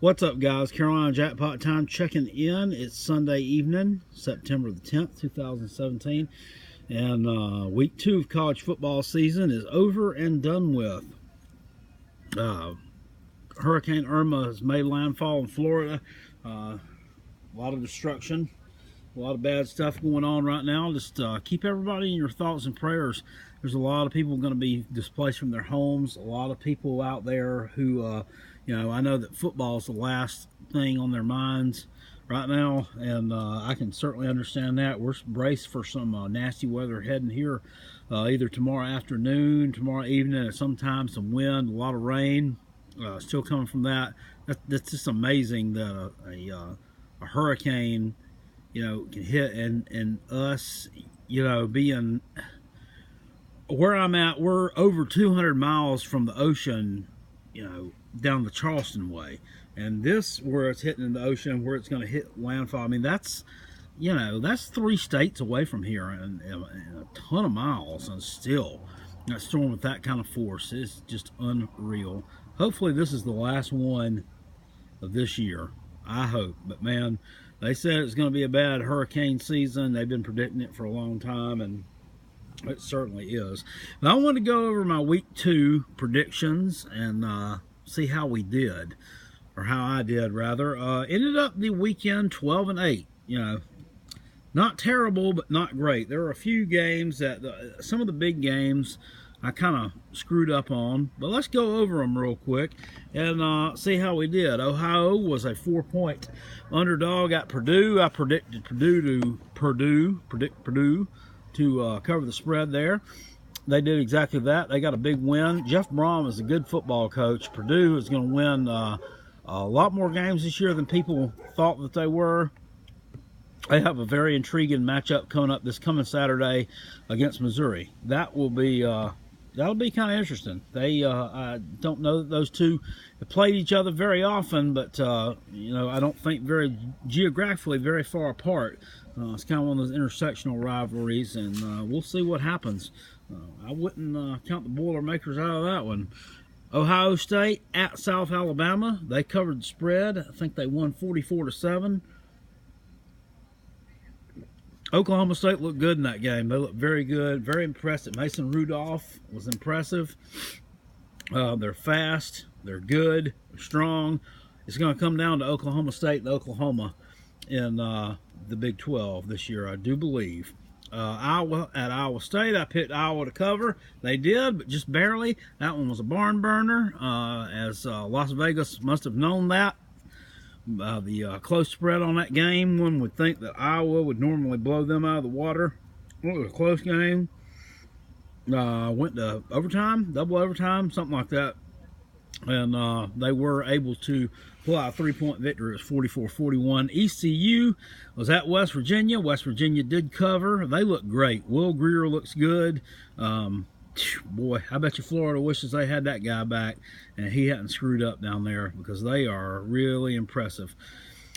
What's up, guys? Carolina Jackpot time checking in. It's Sunday evening, September the 10th, 2017. And week 2 of college football season is over and done with. Hurricane Irma has made landfall in Florida. A lot of destruction, a lot of bad stuff going on right now. Just keep everybody in your thoughts and prayers. There's a lot of people going to be displaced from their homes. A lot of people out there who, I know that football is the last thing on their minds right now, and I can certainly understand that. We're braced for some nasty weather heading here either tomorrow afternoon, tomorrow evening, and sometimes some wind, a lot of rain still coming from that. That's just amazing that a hurricane, can hit, and us, being where I'm at, we're over 200 miles from the ocean, down the Charleston way, and this where it's hitting in the ocean, where it's going to hit landfall. I mean, that's 3 states away from here, and a ton of miles, and still that storm with that kind of force is just unreal. Hopefully this is the last one of this year, I hope. But man, they said it's going to be a bad hurricane season. They've been predicting it for a long time, and it certainly is. But I want to go over my week 2 predictions and see how we did, or how I did rather. Ended up the weekend 12-8. Not terrible, but not great. There were a few games that some of the big games I kind of screwed up on, but let's go over them real quick and see how we did. Ohio was a 4-point underdog at Purdue. I predicted Purdue to cover the spread there. They did exactly that. They got a big win. Jeff Brom is a good football coach. Purdue is going to win a lot more games this year than people thought that they were. They have a very intriguing matchup coming up this coming Saturday against Missouri. That'll be kind of interesting. I don't know that those two have played each other very often, but I don't think very geographically very far apart. It's kind of one of those intersectional rivalries, and we'll see what happens. I wouldn't count the Boilermakers out of that one. Ohio State at South Alabama. They covered the spread. I think they won 44-7. Oklahoma State looked good in that game. They looked very good, very impressive. Mason Rudolph was impressive. They're fast, they're good, they're strong. It's going to come down to Oklahoma State and Oklahoma in the Big 12 this year, I do believe. Iowa at Iowa State, I picked Iowa to cover. They did, but just barely. That one was a barn burner, as Las Vegas must have known that. The close spread on that game, one would think that Iowa would normally blow them out of the water. It was a close game. Went to overtime, double overtime, something like that. And they were able to pull out a 3-point victory. It was 44-41. ECU was at West Virginia. West Virginia did cover. They look great. Will Greer looks good. Boy, I bet you Florida wishes they had that guy back and he hadn't screwed up down there, because they are really impressive.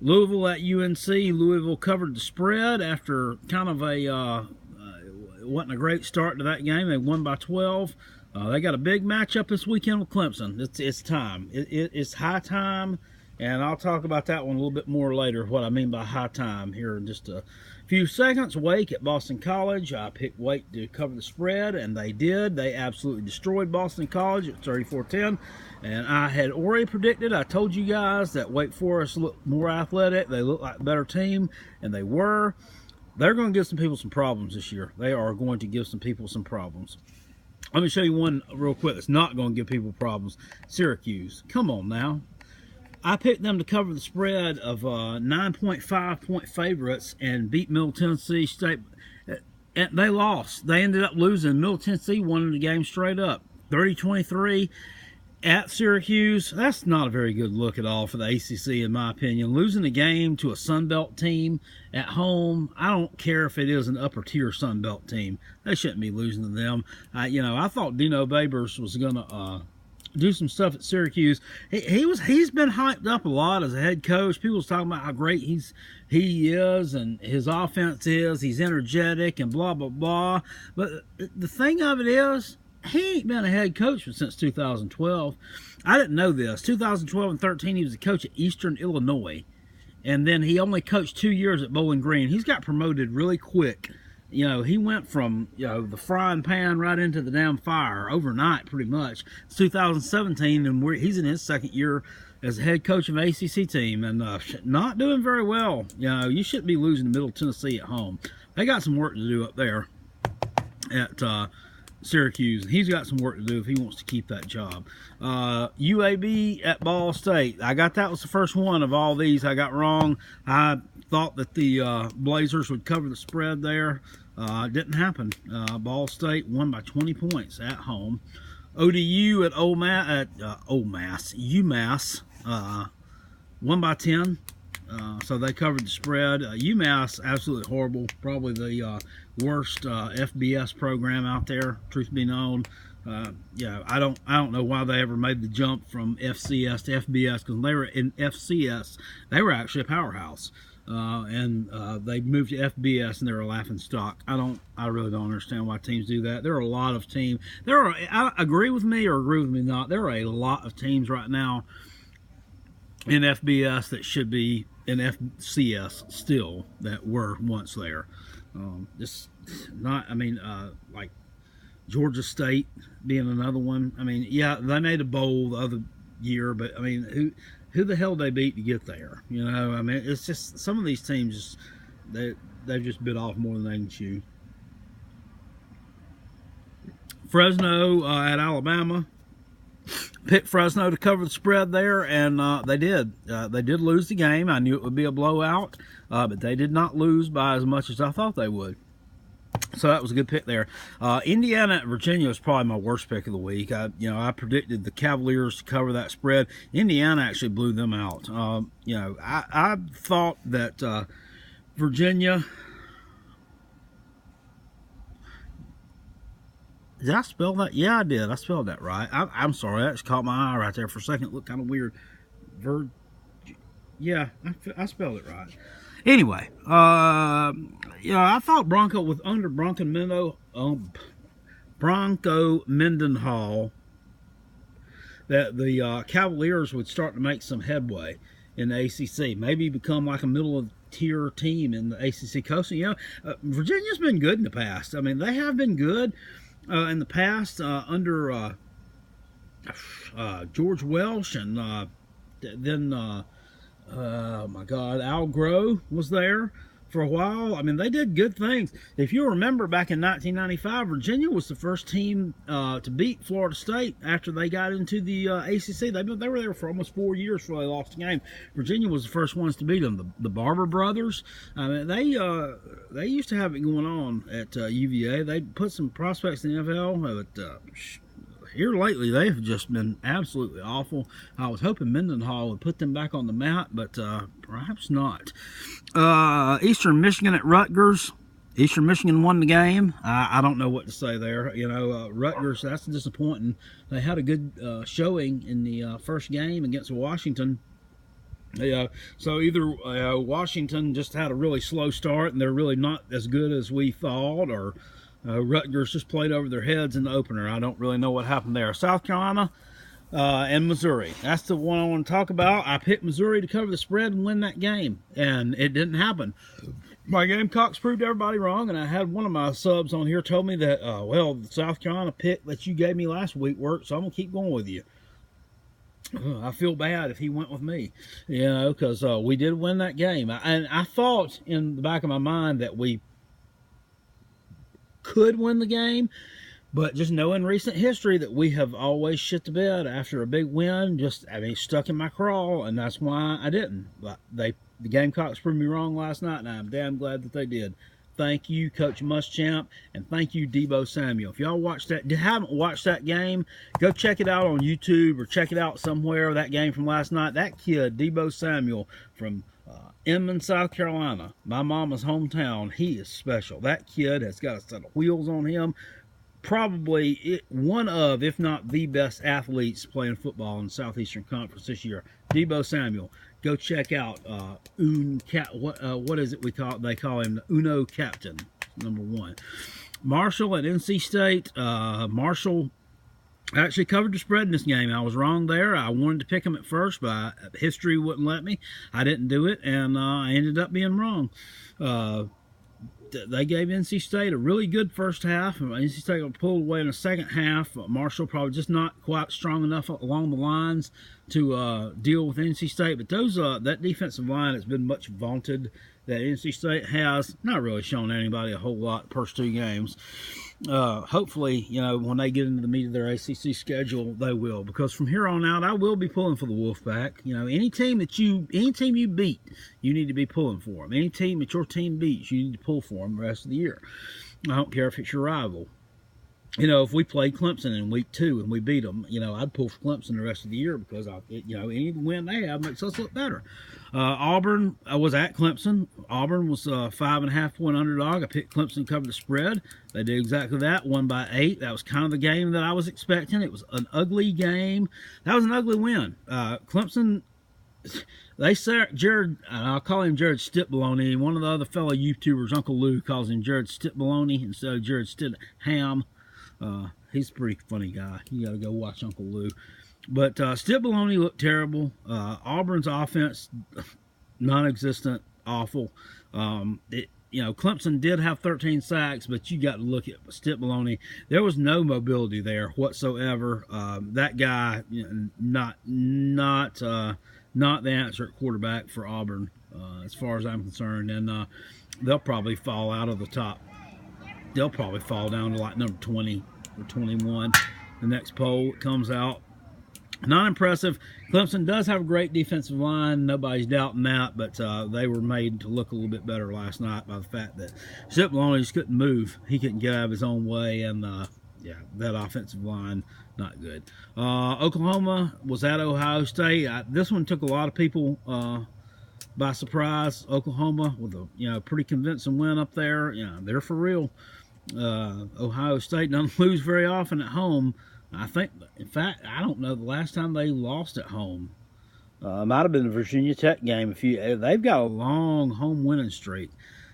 Louisville at UNC. Louisville covered the spread after kind of wasn't a great start to that game. They won by 12. They got a big matchup this weekend with Clemson. It's time. It's high time, and I'll talk about that one a little bit more later, what I mean by high time, here in just a few seconds. Wake at Boston College. I picked Wake to cover the spread, and they did. They absolutely destroyed Boston College at 34-10. And I had already predicted, I told you guys that Wake Forest looked more athletic. They looked like a better team, and they were. They're going to give some people some problems this year. They are going to give some people some problems. Let me show you one real quick that's not going to give people problems. Syracuse. Come on now. I picked them to cover the spread of 9.5-point favorites and beat Middle Tennessee State. And they lost. They ended up losing. Middle Tennessee won the game straight up, 30-23 at Syracuse. That's not a very good look at all for the ACC, in my opinion. Losing a game to a Sun Belt team at home, I don't care if it is an upper-tier Sun Belt team. They shouldn't be losing to them. I thought Dino Babers was going to do some stuff at Syracuse. He's been hyped up a lot as a head coach. People's talking about how great he is and his offense is. He's energetic and blah, blah, blah. But the thing of it is, he ain't been a head coach since 2012. I didn't know this. 2012 and 13, he was a coach at Eastern Illinois. And then he only coached 2 years at Bowling Green. He's got promoted really quick. You know, he went from, you know, the frying pan right into the damn fire overnight, pretty much. It's 2017, and he's in his second year as a head coach of an ACC team, and not doing very well. You know, you shouldn't be losing to Middle Tennessee at home. They got some work to do up there at Syracuse. He's got some work to do if he wants to keep that job. UAB at Ball State. I got that was the first one of all these I got wrong. I thought that the Blazers would cover the spread there. It didn't happen. Ball State won by 20 points at home. ODU at UMass won by 10. So they covered the spread. UMass, absolutely horrible. Probably the worst FBS program out there, truth be known. Yeah, I don't know why they ever made the jump from FCS to FBS, because they were in FCS. They were actually a powerhouse. And they moved to FBS and they're a laughing stock. I really don't understand why teams do that. There are a lot of teams. I agree with me or agree with me not. There are a lot of teams right now in FBS that should be in FCS still that were once there. Just not. I mean, like Georgia State being another one. I mean, yeah, they made a bowl the other year, but I mean, who the hell they beat to get there? You know, I mean, it's just some of these teams they've just bit off more than they can chew. Fresno at Alabama. Picked Fresno to cover the spread there, and they did. They did lose the game. I knew it would be a blowout, but they did not lose by as much as I thought they would. So that was a good pick there. Indiana at Virginia was probably my worst pick of the week. I predicted the Cavaliers to cover that spread. Indiana actually blew them out. I thought that Virginia. Did I spell that? Yeah, I did. I spelled that right. I'm sorry. That just caught my eye right there for a second. It looked kind of weird. Yeah, I spelled it right. Anyway, I thought Bronco Mendenhall that the Cavaliers would start to make some headway in the ACC. Maybe become like a middle-tier team in the ACC coast. Virginia's been good in the past. I mean, they have been good. In the past, under George Welsh, and then oh my God, Al Groh was there for a while. I mean, they did good things. If you remember, back in 1995, Virginia was the first team to beat Florida State after they got into the ACC. They were there for almost 4 years before they lost the game. Virginia was the first ones to beat them. The Barber brothers, I mean, they used to have it going on at UVA. They put some prospects in the NFL, but here lately they've just been absolutely awful. I was hoping Mendenhall would put them back on the map, but perhaps not. Eastern Michigan at Rutgers. Eastern Michigan won the game. I don't know what to say there. Rutgers, that's disappointing. They had a good showing in the first game against Washington. So either Washington just had a really slow start and they're really not as good as we thought, or Rutgers just played over their heads in the opener. I don't really know what happened there. South Carolina and Missouri. That's the one I want to talk about. I picked Missouri to cover the spread and win that game, and it didn't happen. My Gamecocks proved everybody wrong, and I had one of my subs on here told me that, the South Carolina pick that you gave me last week worked, so I'm going to keep going with you. I feel bad if he went with me, because we did win that game. And I thought in the back of my mind that we could win the game, but just knowing recent history that we have always shit the bed after a big win, stuck in my craw, and that's why I didn't. But the Gamecocks proved me wrong last night, and I'm damn glad that they did. Thank you, Coach Muschamp, and thank you, Deebo Samuel. If y'all haven't watched that game, go check it out on YouTube or check it out somewhere, that game from last night. That kid, Deebo Samuel, from Inman, South Carolina, my mama's hometown, he is special. That kid has got a set of wheels on him. Probably one of, if not the best athletes playing football in the Southeastern Conference this year. Deebo Samuel. Go check out what is it they call him? The Uno Captain, #1. Marshall at NC State. Marshall actually covered the spread in this game. I was wrong there. I wanted to pick them at first, but history wouldn't let me. I didn't do it, and I ended up being wrong. They gave NC State a really good first half. NC State got pulled away in the second half. Marshall probably just not quite strong enough along the lines to deal with NC State. But those that defensive line has been much vaunted. That NC State has not really shown anybody a whole lot the first two games. Hopefully, you know, when they get into the meat of their ACC schedule, they will. Because from here on out, I will be pulling for the Wolfpack. You know, any team you beat, you need to be pulling for them. Any team that your team beats, you need to pull for them the rest of the year. I don't care if it's your rival. You know, if we played Clemson in week 2 and we beat them, you know, I'd pull for Clemson the rest of the year because, you know, any win they have makes us look better. Auburn, I was at Clemson. Auburn was a 5.5-point underdog. I picked Clemson to cover the spread. They did exactly that, won by 8. That was kind of the game that I was expecting. It was an ugly game. That was an ugly win. Clemson, they said Jared, I'll call him Jared Stitbaloney. One of the other fellow YouTubers, Uncle Lou, calls him Jared Stitbaloney instead of Jared Stidham. He's a pretty funny guy. You got to go watch Uncle Lou. But Stitbaloney looked terrible. Auburn's offense, non-existent, awful. You know, Clemson did have 13 sacks, but you got to look at Stitbaloney. There was no mobility there whatsoever. That guy, you know, not the answer at quarterback for Auburn, as far as I'm concerned. And they'll probably fall out of the top. They'll probably fall down to like number 20 or 21. The next poll comes out. Not impressive. Clemson does have a great defensive line. Nobody's doubting that, but they were made to look a little bit better last night by the fact that Stitbaloney just couldn't move. He couldn't get out of his own way, and yeah, that offensive line, not good. Oklahoma was at Ohio State. This one took a lot of people by surprise. Oklahoma with a pretty convincing win up there. They're for real. Ohio State doesn't lose very often at home. I think, in fact, I don't know the last time they lost at home. Might have been the Virginia Tech game. They've got a long home winning streak,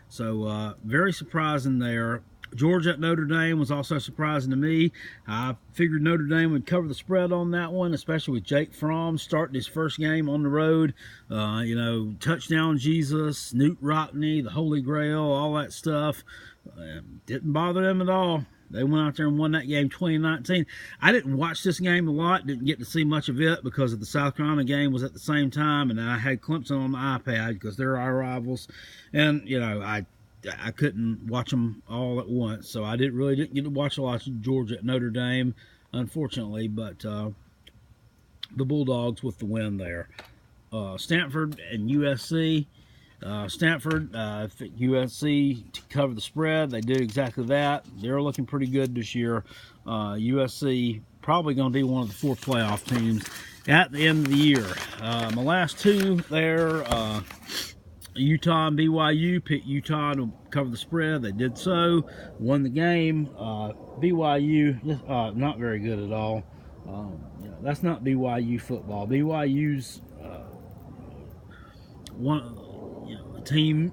so very surprising there. Georgia at Notre Dame was also surprising to me. I figured Notre Dame would cover the spread on that one, especially with Jake Fromm starting his first game on the road. Touchdown Jesus, Newt Rockne, the Holy Grail, all that stuff. Didn't bother them at all. They went out there and won that game 2019. I didn't watch this game a lot, didn't get to see much of it because of the South Carolina game was at the same time, and I had Clemson on my iPad because they're our rivals. And, I couldn't watch them all at once, so I didn't get to watch a lot of Georgia at Notre Dame, unfortunately, but the Bulldogs with the win there. Stanford and USC. Stanford, USC to cover the spread. They did exactly that. They're looking pretty good this year. USC probably going to be one of the 4 playoff teams at the end of the year. My last two there, Utah and BYU. Picked Utah to cover the spread. They did so. Won the game. BYU, not very good at all. That's not BYU football. BYU's team,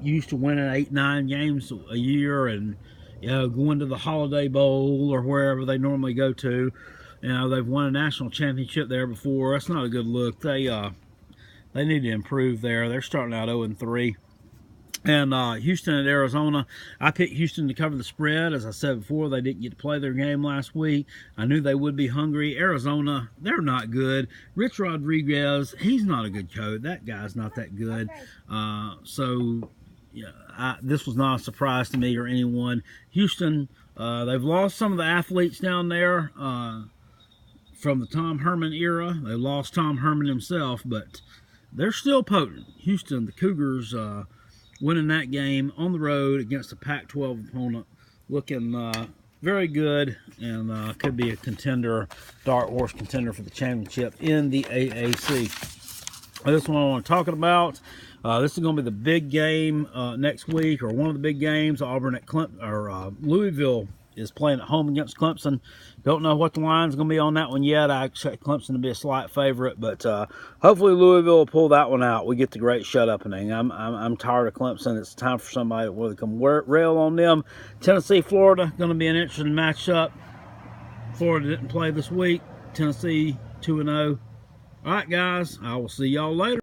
used to winning 8-9 games a year and, going to the Holiday Bowl or wherever they normally go to. They've won a national championship there before. That's not a good look. They need to improve there. They're starting out 0-3. And Houston at Arizona. I picked Houston to cover the spread. As I said before, they didn't get to play their game last week. I knew they would be hungry. Arizona, they're not good. Rich Rodriguez, he's not a good coach. That guy's not that good. This was not a surprise to me or anyone. Houston, they've lost some of the athletes down there from the Tom Herman era. They lost Tom Herman himself, but they're still potent. Houston, the Cougars, winning that game on the road against a Pac-12 opponent, looking very good, and could be a contender, dark horse contender for the championship in the AAC. This one I want to talk about. This is going to be the big game next week, or one of the big games. Auburn at Louisville is playing at home against Clemson. Don't know what the line's going to be on that one yet. I expect Clemson to be a slight favorite, but hopefully Louisville will pull that one out. We get the great shut-uppening. I'm tired of Clemson. It's time for somebody to really come rail on them. Tennessee, Florida, going to be an interesting matchup. Florida didn't play this week. Tennessee 2-0. All right, guys, I will see y'all later.